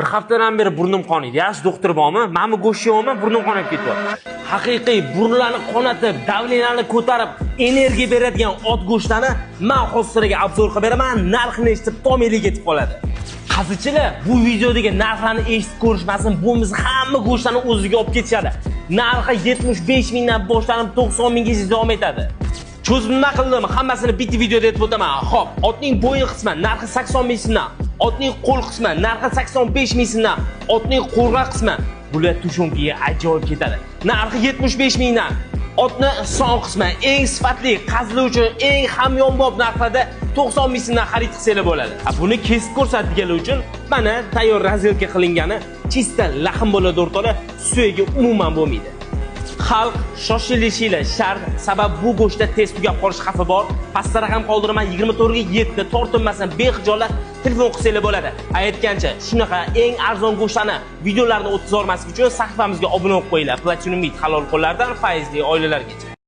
Bir haftadan beri burnum qonaydi. Yaxshi doktor bormi? Mana bu go'sht yeyapman, burnim qonab ketyapti. Haqiqiy burunlarni qonatib, davleniyani ko'tarib, energiya beradigan ot go'shtini men hozirga obzor qilib beraman. Narxini eshitib, tomeliga ketib qoladi. Qazichilar, bu videodagi narxlarni eshitib ko'rishmasin, bo'lmasa hamma go'shtlarni o'ziga olib ketishadi. Narxi 75 mingdan boshlanib 90 minggacha davom etadi. Cho'zma qildim, hammasini bitta videoda aytib o'taman. Xo'p, otning bo'yi qismi narxi 80 ming so'mdan, otning qo'l qismi narxi 85 ming so'mdan, otning qo'rg'a qismi bular tushunkiga ajoyib ketadi. Narxi 75 mingdan. Otni son qismi eng sifatli, qazilovchi, eng hamyonbop narxlarda 90 ming so'mdan xarid qilsanglar bo'ladi. Buni kesib ko'rsatganlar uchun mana tayyor razilka qilingani chista lahm bo'ladi o'rtoqlar, suyaga umuman bo'lmaydi. Xalq shoshilishinglar shart, sabab bu go'shtda tez tugab qolish xavfi bor. Pastda raqam qoldiraman 24 ga 7 tortinmasdan bexijolat telefon qilsanglar bo'ladi. Aytgancha, shunaqa eng arzon go'shtlarni videolarni o'tkaza olmaslik uchun sahifamizga obuna bo'lib qo'yinglar. Platinum halol qo'llardan faizli oilalargacha.